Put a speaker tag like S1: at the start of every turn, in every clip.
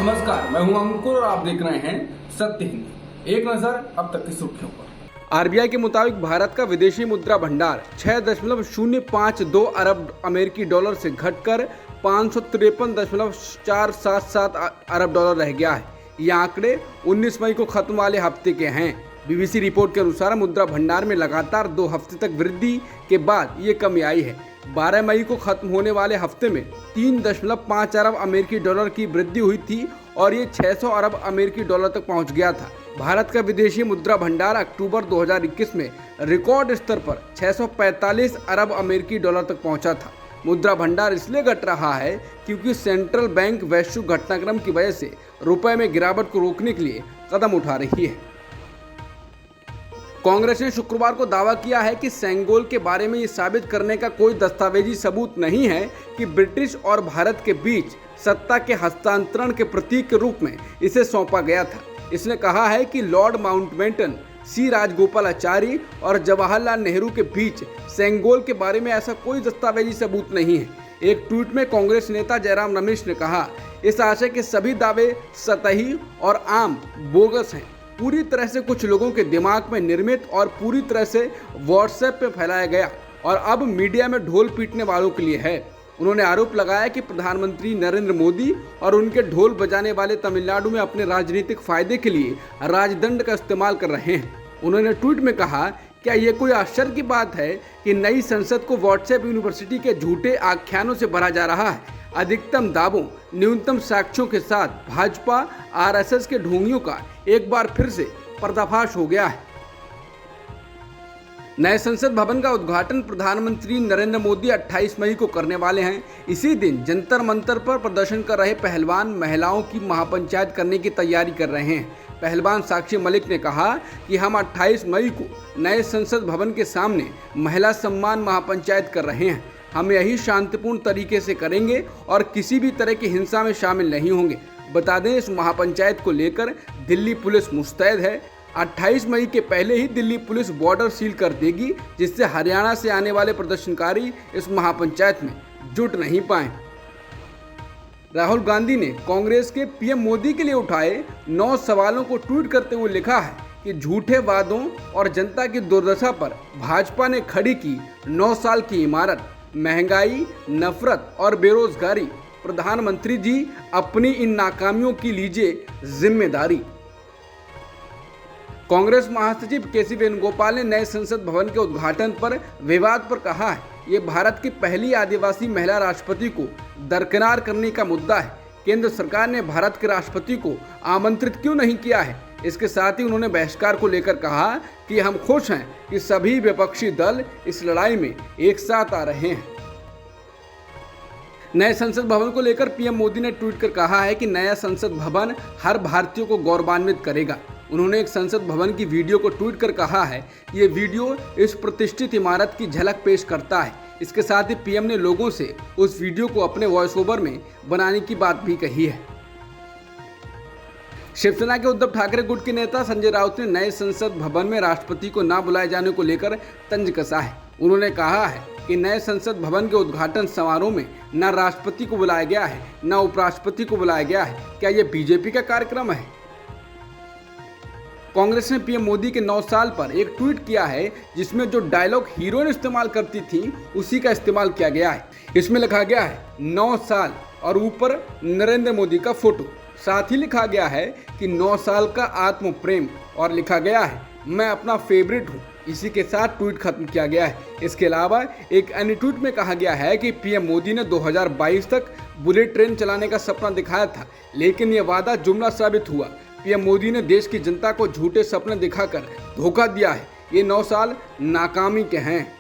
S1: नमस्कार, मैं हूं अंकुर और आप देख रहे हैं सत्य हिंद। एक नजर अब तक की सुर्खियों पर। आरबीआई के मुताबिक भारत का विदेशी मुद्रा भंडार 6.052 अरब अमेरिकी डॉलर से घटकर 553.477 अरब डॉलर रह गया है। ये आंकड़े 19 मई को खत्म वाले हफ्ते के हैं। बीबीसी रिपोर्ट के अनुसार मुद्रा भंडार में लगातार 2 हफ्ते तक वृद्धि के बाद ये कमी आई है। 12 मई को खत्म होने वाले हफ्ते में 3.5 अरब अमेरिकी डॉलर की वृद्धि हुई थी और ये 600 अरब अमेरिकी डॉलर तक पहुंच गया था। भारत का विदेशी मुद्रा भंडार अक्टूबर 2021 में रिकॉर्ड स्तर पर 645 अरब अमेरिकी डॉलर तक पहुंचा था। मुद्रा भंडार इसलिए घट रहा है क्योंकि सेंट्रल बैंक वैश्विक घटनाक्रम की वजह से रुपए में गिरावट को रोकने के लिए कदम उठा रही है। कांग्रेस ने शुक्रवार को दावा किया है कि सेंगोल के बारे में ये साबित करने का कोई दस्तावेजी सबूत नहीं है कि ब्रिटिश और भारत के बीच सत्ता के हस्तांतरण के प्रतीक के रूप में इसे सौंपा गया था। इसने कहा है कि लॉर्ड माउंटबेटन, सी राजगोपालाचारी और जवाहरलाल नेहरू के बीच सेंगोल के बारे में ऐसा कोई दस्तावेजी सबूत नहीं है। एक ट्वीट में कांग्रेस नेता जयराम रमेश ने कहा, इस आशय के सभी दावे सतही और आम बोगस हैं, पूरी तरह से कुछ लोगों के दिमाग में निर्मित और पूरी तरह से व्हाट्सएप पे फैलाया गया और अब मीडिया में ढोल पीटने वालों के लिए है। उन्होंने आरोप लगाया कि प्रधानमंत्री नरेंद्र मोदी और उनके ढोल बजाने वाले तमिलनाडु में अपने राजनीतिक फायदे के लिए राजदंड का इस्तेमाल कर रहे हैं। उन्होंने ट्वीट में कहा, क्या ये कोई आश्चर्य की बात है कि नई संसद को व्हाट्सएप यूनिवर्सिटी के झूठे आख्यानों से भरा जा रहा है। अधिकतम दावों, न्यूनतम साक्ष्यों के साथ भाजपा आरएसएस के ढोंगियों का एक बार फिर से पर्दाफाश हो गया है। नए संसद भवन का उद्घाटन प्रधानमंत्री नरेंद्र मोदी 28 मई को करने वाले हैं। इसी दिन जंतर मंतर पर प्रदर्शन कर रहे पहलवान महिलाओं की महापंचायत करने की तैयारी कर रहे हैं। पहलवान साक्षी मलिक ने कहा कि हम 28 मई को नए संसद भवन के सामने महिला सम्मान महापंचायत कर रहे हैं। हम यही शांतिपूर्ण तरीके से करेंगे और किसी भी तरह की हिंसा में शामिल नहीं होंगे। बता दें, इस महापंचायत को लेकर दिल्ली पुलिस मुस्तैद है। 28 मई के पहले ही दिल्ली पुलिस बॉर्डर सील कर देगी, जिससे हरियाणा से आने वाले प्रदर्शनकारी इस महापंचायत में जुट नहीं पाए। राहुल गांधी ने कांग्रेस के पीएम मोदी के लिए उठाए 9 सवालों को ट्वीट करते हुए लिखा है कि झूठे वादों और जनता की दुर्दशा पर भाजपा ने खड़ी की 9 साल की इमारत। महंगाई, नफरत और बेरोजगारी, प्रधानमंत्री जी अपनी इन नाकामियों की लीजिए जिम्मेदारी। कांग्रेस महासचिव केसी वेणुगोपाल ने नए संसद भवन के उद्घाटन पर विवाद पर कहा है, ये भारत की पहली आदिवासी महिला राष्ट्रपति को दरकिनार करने का मुद्दा है। केंद्र सरकार ने भारत के राष्ट्रपति को आमंत्रित क्यों नहीं किया है। इसके साथ ही उन्होंने बहिष्कार को लेकर कहा कि हम खुश हैं कि सभी विपक्षी दल इस लड़ाई में एक साथ आ रहे हैं। नए संसद भवन को लेकर पीएम मोदी ने ट्वीट कर कहा है कि नया संसद भवन हर भारतीय को गौरवान्वित करेगा। उन्होंने एक संसद भवन की वीडियो को ट्वीट कर कहा है, ये वीडियो इस प्रतिष्ठित इमारत की झलक पेश करता है। इसके साथ ही पीएम ने लोगों से उस वीडियो को अपने वॉइस ओवर में बनाने की बात भी कही है। शिवसेना के उद्धव ठाकरे गुट के नेता संजय राउत ने नए संसद भवन में राष्ट्रपति को न बुलाए जाने को लेकर तंज कसा है। उन्होंने कहा है कि नए संसद भवन के उद्घाटन समारोह में न राष्ट्रपति को बुलाया गया है, न उपराष्ट्रपति को बुलाया गया है। क्या यह बीजेपी का कार्यक्रम है? कांग्रेस ने पीएम मोदी के 9 साल पर एक ट्वीट किया है, जिसमें जो डायलॉग हीरोइन इस्तेमाल करती थी उसी का इस्तेमाल किया गया है। इसमें लिखा गया है 9 साल और ऊपर नरेंद्र मोदी का फोटो। साथ ही लिखा गया है कि 9 साल का आत्म प्रेम और लिखा गया है, मैं अपना फेवरेट हूँ। इसी के साथ ट्वीट खत्म किया गया है। इसके अलावा एक अन्य ट्वीट में कहा गया है कि पीएम मोदी ने 2022 तक बुलेट ट्रेन चलाने का सपना दिखाया था, लेकिन यह वादा जुमला साबित हुआ। पीएम मोदी ने देश की जनता को झूठे सपने दिखाकर धोखा दिया है। ये 9 साल नाकामी के हैं।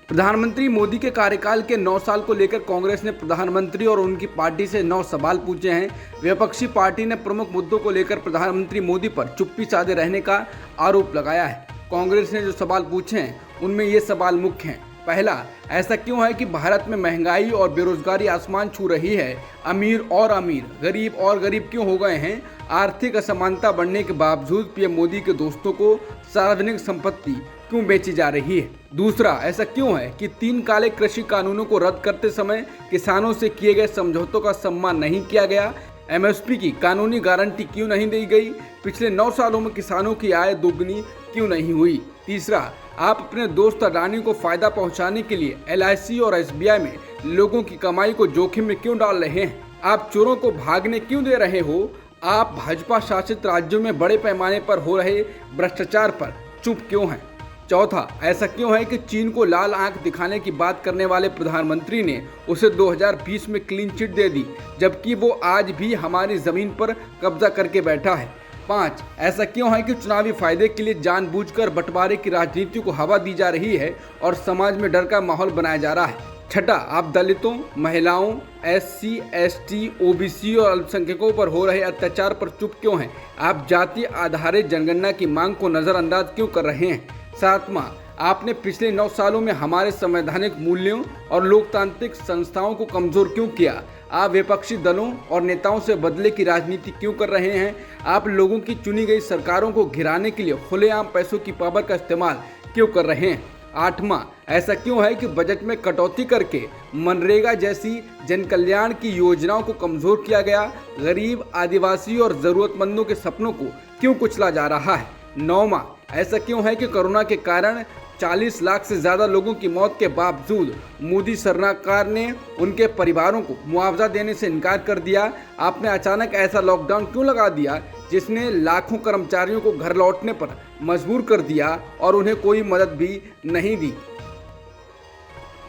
S1: प्रधानमंत्री मोदी के कार्यकाल के 9 साल को लेकर कांग्रेस ने प्रधानमंत्री और उनकी पार्टी से 9 सवाल पूछे हैं। विपक्षी पार्टी ने प्रमुख मुद्दों को लेकर प्रधानमंत्री मोदी पर चुप्पी साधे रहने का आरोप लगाया है। कांग्रेस ने जो सवाल पूछे हैं उनमें ये सवाल मुख्य हैं। पहला, ऐसा क्यों है कि भारत में महंगाई और बेरोजगारी आसमान छू रही है? अमीर और अमीर, गरीब और गरीब क्यों हो गए हैं? आर्थिक असमानता बढ़ने के बावजूद पीएम मोदी के दोस्तों को सार्वजनिक संपत्ति क्यों बेची जा रही है? दूसरा, ऐसा क्यों है कि 3 काले कृषि कानूनों को रद्द करते समय किसानों से किए गए समझौतों का सम्मान नहीं किया गया? एमएसपी की कानूनी गारंटी क्यों नहीं दी गई? पिछले 9 सालों में किसानों की आय दोगुनी क्यों नहीं हुई? तीसरा, आप अपने दोस्त अडानी को फायदा पहुंचाने के लिए LIC और SBI में लोगों की कमाई को जोखिम में क्यों डाल रहे हैं? आप चोरों को भागने क्यों दे रहे हो? आप भाजपा शासित राज्यों में बड़े पैमाने पर हो रहे भ्रष्टाचार पर चुप क्यों हैं? चौथा, ऐसा क्यों है कि चीन को लाल आंख दिखाने की बात करने वाले प्रधानमंत्री ने उसे 2020 में क्लीन चिट दे दी, जबकि वो आज भी हमारी जमीन पर कब्जा करके बैठा है? 5, ऐसा क्यों है कि चुनावी फायदे के लिए जानबूझकर बंटवारे की राजनीति को हवा दी जा रही है और समाज में डर का माहौल बनाया जा रहा है? छठा, आप दलितों, महिलाओं, SC, ST, OBC और अल्पसंख्यकों पर हो रहे अत्याचार पर चुप क्यों हैं? आप जाति आधारित जनगणना की मांग को नज़रअंदाज क्यों कर रहे हैं? सातवां, आपने पिछले 9 सालों में हमारे संवैधानिक मूल्यों और लोकतांत्रिक संस्थाओं को कमजोर क्यों किया? आप विपक्षी दलों और नेताओं से बदले की राजनीति क्यों कर रहे हैं? आप लोगों की चुनी गई सरकारों को गिराने के लिए खुलेआम पैसों की पावर का इस्तेमाल क्यों कर रहे हैं? आठवां, ऐसा क्यों है कि बजट में कटौती करके मनरेगा जैसी जन कल्याण की योजनाओं को कमजोर किया गया? गरीब, आदिवासी और जरूरतमंदों के सपनों को क्यों कुचला जा रहा है? नौवां, ऐसा क्यों है कि कोरोना के कारण 40 लाख से ज़्यादा लोगों की मौत के बावजूद मोदी सरकार ने उनके परिवारों को मुआवजा देने से इनकार कर दिया? आपने अचानक ऐसा लॉकडाउन क्यों लगा दिया जिसने लाखों कर्मचारियों को घर लौटने पर मजबूर कर दिया और उन्हें कोई मदद भी नहीं दी?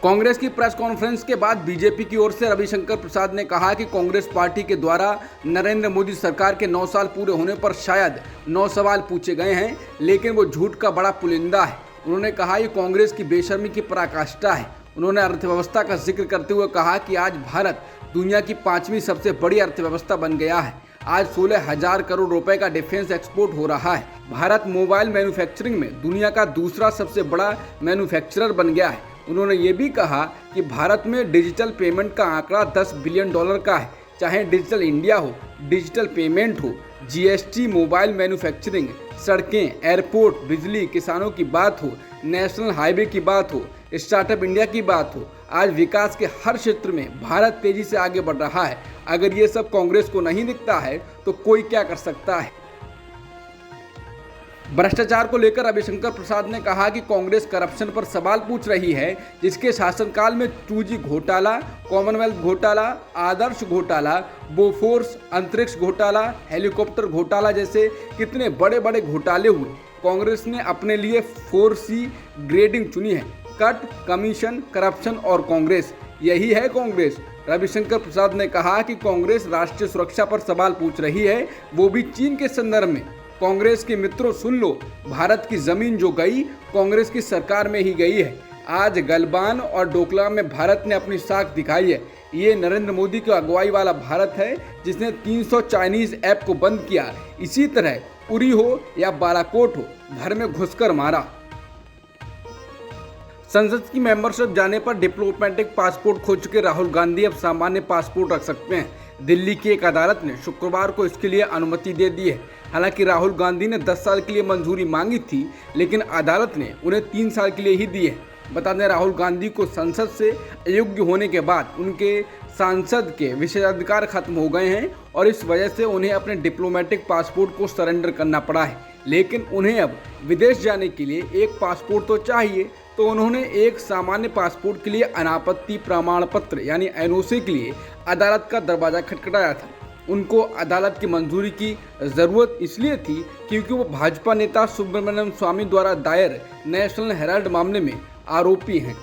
S1: कांग्रेस की प्रेस कॉन्फ्रेंस के बाद बीजेपी की ओर से रविशंकर प्रसाद ने कहा कि कांग्रेस पार्टी के द्वारा नरेंद्र मोदी सरकार के 9 साल पूरे होने पर शायद 9 सवाल पूछे गए हैं, लेकिन वो झूठ का बड़ा पुलिंदा है। उन्होंने कहा ये कांग्रेस की बेशर्मी की पराकाष्ठा है। उन्होंने अर्थव्यवस्था का जिक्र करते हुए कहा कि आज भारत दुनिया की 5वीं सबसे बड़ी अर्थव्यवस्था बन गया है। आज 16,000 करोड़ रुपए का डिफेंस एक्सपोर्ट हो रहा है। भारत मोबाइल मैन्युफैक्चरिंग में दुनिया का दूसरा सबसे बड़ा मैन्युफैक्चरर बन गया है। उन्होंने ये भी कहा कि भारत में डिजिटल पेमेंट का आंकड़ा $10 बिलियन का है। चाहे डिजिटल इंडिया हो, डिजिटल पेमेंट हो, GST, मोबाइल मैन्युफैक्चरिंग, सड़कें, एयरपोर्ट, बिजली, किसानों की बात हो, नेशनल हाईवे की बात हो, स्टार्टअप इंडिया की बात हो, आज विकास के हर क्षेत्र में भारत तेजी से आगे बढ़ रहा है। अगर ये सब कांग्रेस को नहीं दिखता है तो कोई क्या कर सकता है? भ्रष्टाचार को लेकर रविशंकर प्रसाद ने कहा कि कांग्रेस करप्शन पर सवाल पूछ रही है, जिसके शासनकाल में 2G घोटाला, कॉमनवेल्थ घोटाला, आदर्श घोटाला, बोफोर्स, अंतरिक्ष घोटाला, हेलीकॉप्टर घोटाला जैसे कितने बड़े बड़े घोटाले हुए। कांग्रेस ने अपने लिए 4C ग्रेडिंग चुनी है: कट, कमीशन, करप्शन और कांग्रेस। यही है कांग्रेस। रविशंकर प्रसाद ने कहा कि कांग्रेस राष्ट्रीय सुरक्षा पर सवाल पूछ रही है, वो भी चीन के संदर्भ में। कांग्रेस के मित्रों सुन लो, भारत की जमीन जो गई कांग्रेस की सरकार में ही गई है। आज गलवान और डोकलाम में भारत ने अपनी साख दिखाई है। ये नरेंद्र मोदी की अगुवाई वाला भारत है जिसने 300 चाइनीज ऐप को बंद किया। इसी तरह उरी हो या बालाकोट हो, घर में घुसकर मारा। संसद की मेंबरशिप जाने पर डिप्लोमेटिक पासपोर्ट खो चुके राहुल गांधी अब सामान्य पासपोर्ट रख सकते हैं। दिल्ली की एक अदालत ने शुक्रवार को इसके लिए अनुमति दे दी है। हालांकि राहुल गांधी ने 10 साल के लिए मंजूरी मांगी थी, लेकिन अदालत ने उन्हें 3 साल के लिए ही दी है। बता दें, राहुल गांधी को संसद से अयोग्य होने के बाद उनके सांसद के विशेषाधिकार खत्म हो गए हैं और इस वजह से उन्हें अपने डिप्लोमेटिक पासपोर्ट को सरेंडर करना पड़ा है। लेकिन उन्हें अब विदेश जाने के लिए एक पासपोर्ट तो चाहिए, तो उन्होंने एक सामान्य पासपोर्ट के लिए अनापत्ति प्रमाण पत्र यानी NOC के लिए अदालत का दरवाजा खटखटाया था। उनको अदालत की मंजूरी की ज़रूरत इसलिए थी क्योंकि वो भाजपा नेता सुब्रमण्यम स्वामी द्वारा दायर नेशनल हेराल्ड मामले में आरोपी हैं।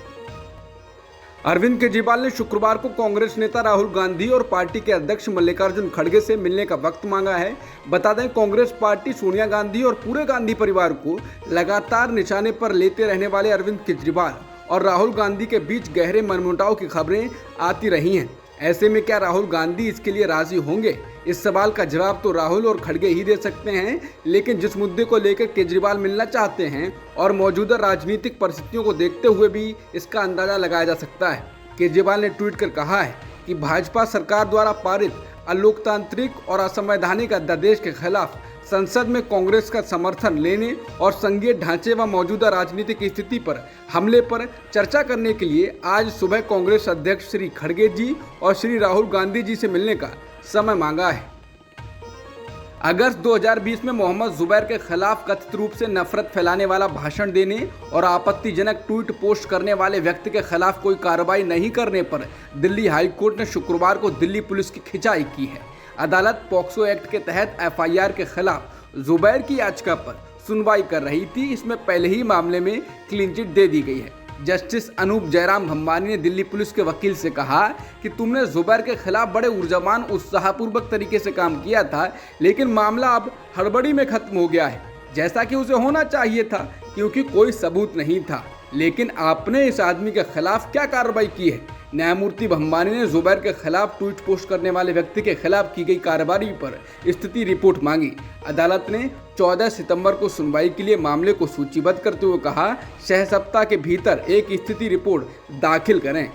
S1: अरविंद केजरीवाल ने शुक्रवार को कांग्रेस नेता राहुल गांधी और पार्टी के अध्यक्ष मल्लिकार्जुन खड़गे से मिलने का वक्त मांगा है। बता दें, कांग्रेस पार्टी सोनिया गांधी और पूरे गांधी परिवार को लगातार निशाने पर लेते रहने वाले अरविंद केजरीवाल और राहुल गांधी के बीच गहरे मनमुटाव की खबरें आती रही हैं। ऐसे में क्या राहुल गांधी इसके लिए राजी होंगे? इस सवाल का जवाब तो राहुल और खड़गे ही दे सकते हैं, लेकिन जिस मुद्दे को लेकर केजरीवाल मिलना चाहते हैं और मौजूदा राजनीतिक परिस्थितियों को देखते हुए भी इसका अंदाजा लगाया जा सकता है। केजरीवाल ने ट्वीट कर कहा है कि भाजपा सरकार द्वारा पारित अलोकतांत्रिक और असंवैधानिक अध्यादेश के खिलाफ संसद में कांग्रेस का समर्थन लेने और संघीय ढांचे व मौजूदा राजनीतिक स्थिति पर हमले पर चर्चा करने के लिए आज सुबह कांग्रेस अध्यक्ष श्री खड़गे जी और श्री राहुल गांधी जी से मिलने का समय मांगा है। अगस्त 2020 में मोहम्मद जुबैर के खिलाफ कथित रूप से नफरत फैलाने वाला भाषण देने और आपत्तिजनक ट्वीट पोस्ट करने वाले व्यक्ति के खिलाफ कोई कार्रवाई नहीं करने पर दिल्ली हाई कोर्ट ने शुक्रवार को दिल्ली पुलिस की खिंचाई की है। अदालत पॉक्सो एक्ट के तहत एफआईआर के खिलाफ जुबैर की याचिका पर सुनवाई कर रही थी। इसमें पहले ही मामले में क्लीन चिट दे दी गई है। जस्टिस अनूप जयराम भंबानी ने दिल्ली पुलिस के वकील से कहा कि तुमने जुबैर के खिलाफ बड़े ऊर्जावान उत्साहपूर्वक तरीके से काम किया था, लेकिन मामला अब हड़बड़ी में खत्म हो गया है, जैसा कि उसे होना चाहिए था, क्योंकि कोई सबूत नहीं था। लेकिन आपने इस आदमी के खिलाफ क्या कार्रवाई की है? न्यायमूर्ति भंबानी ने जुबैर के खिलाफ ट्वीट पोस्ट करने वाले व्यक्ति के खिलाफ की गई कार्रवाई पर स्थिति रिपोर्ट मांगी। अदालत ने 14 सितंबर को सुनवाई के लिए मामले को सूचीबद्ध करते हुए कहा, 6 सप्ताह के भीतर एक स्थिति रिपोर्ट दाखिल करें।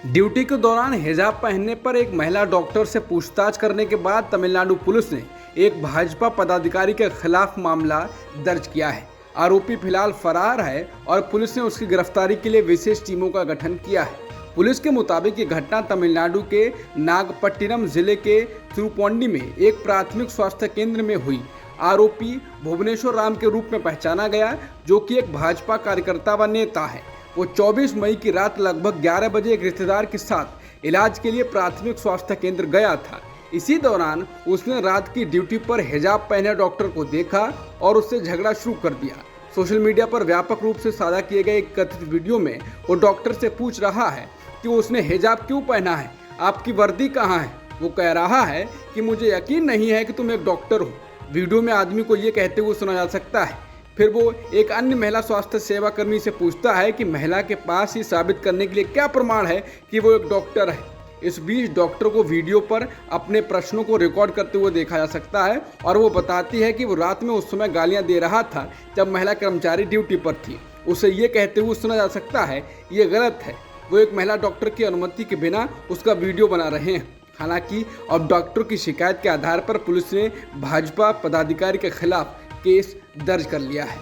S1: ड्यूटी के दौरान हिजाब पहनने पर एक महिला डॉक्टर से पूछताछ करने के बाद तमिलनाडु पुलिस ने एक भाजपा पदाधिकारी के खिलाफ मामला दर्ज किया है। आरोपी फिलहाल फरार है और पुलिस ने उसकी गिरफ्तारी के लिए विशेष टीमों का गठन किया है। पुलिस के मुताबिक ये घटना तमिलनाडु के नागपट्टिनम जिले के तिरुपोंडी में एक प्राथमिक स्वास्थ्य केंद्र में हुई। आरोपी भुवनेश्वर राम के रूप में पहचाना गया, जो कि एक भाजपा कार्यकर्ता व नेता है। वो 24 मई की रात लगभग 11 बजे एक रिश्तेदार के साथ इलाज के लिए प्राथमिक स्वास्थ्य केंद्र गया था। इसी दौरान उसने रात की ड्यूटी पर हिजाब पहने डॉक्टर को देखा और उससे झगड़ा शुरू कर दिया। सोशल मीडिया पर व्यापक रूप से साझा किए गए एक कथित वीडियो में वो डॉक्टर से पूछ रहा है कि उसने हिजाब क्यों पहना है, आपकी वर्दी कहाँ है। वो कह रहा है कि मुझे यकीन नहीं है कि तुम एक डॉक्टर हो। वीडियो में आदमी को ये कहते हुए सुना जा सकता है। फिर वो एक अन्य महिला स्वास्थ्य सेवा कर्मी से पूछता है कि महिला के पास ये साबित करने के लिए क्या प्रमाण है कि वो एक डॉक्टर है। इस बीच डॉक्टर को वीडियो पर अपने प्रश्नों को रिकॉर्ड करते हुए देखा जा सकता है और वो बताती है कि वो रात में उस समय गालियां दे रहा था जब महिला कर्मचारी ड्यूटी पर थी। उसे ये कहते हुए सुना जा सकता है ये गलत है, वो एक महिला डॉक्टर की अनुमति के बिना उसका वीडियो बना रहे हैं। हालांकि अब डॉक्टर की शिकायत के आधार पर पुलिस ने भाजपा पदाधिकारी के खिलाफ केस दर्ज कर लिया है।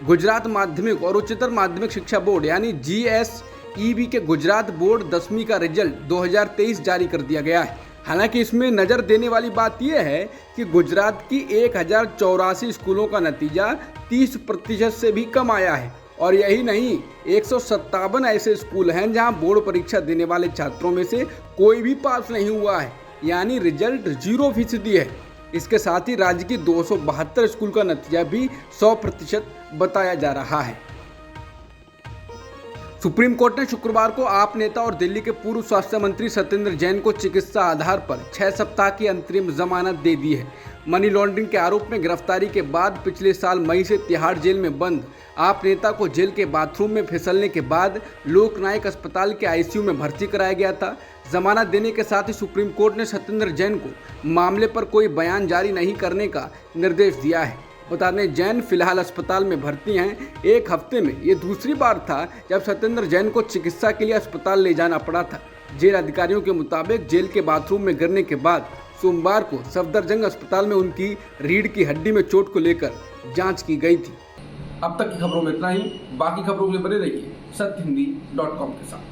S1: गुजरात माध्यमिक और उच्चतर माध्यमिक शिक्षा बोर्ड यानी GSEB के गुजरात बोर्ड 10वीं का रिजल्ट 2023 जारी कर दिया गया है। हालांकि इसमें नज़र देने वाली बात यह है कि गुजरात की 1084 स्कूलों का नतीजा 30% से भी कम आया है। और यही नहीं, 157 ऐसे स्कूल हैं जहां बोर्ड परीक्षा देने वाले छात्रों में से कोई भी पास नहीं हुआ है, यानी रिजल्ट 0% है। इसके साथ ही राज्य की 272 स्कूल का नतीजा भी 100% बताया जा रहा है। सुप्रीम कोर्ट ने शुक्रवार को आप नेता और दिल्ली के पूर्व स्वास्थ्य मंत्री सत्येंद्र जैन को चिकित्सा आधार पर 6 सप्ताह की अंतरिम जमानत दे दी है। मनी लॉन्ड्रिंग के आरोप में गिरफ्तारी के बाद पिछले साल मई से तिहाड़ जेल में बंद आप नेता को जेल के बाथरूम में फिसलने के बाद लोकनायक अस्पताल के ICU में भर्ती कराया गया था। जमानत देने के साथ ही सुप्रीम कोर्ट ने सत्येंद्र जैन को मामले पर कोई बयान जारी नहीं करने का निर्देश दिया है। बता दें, जैन फिलहाल अस्पताल में भर्ती हैं। एक हफ्ते में ये दूसरी बार था जब सत्येंद्र जैन को चिकित्सा के लिए अस्पताल ले जाना पड़ा था। जेल अधिकारियों के मुताबिक जेल के बाथरूम में गिरने के बाद सोमवार को सफदरजंग अस्पताल में उनकी रीढ़ की हड्डी में चोट को लेकर जांच की गई थी। अब तक की खबरों में इतना ही। बाकी खबरों के लिए बने रहिए सत्यहिंदी.com के साथ।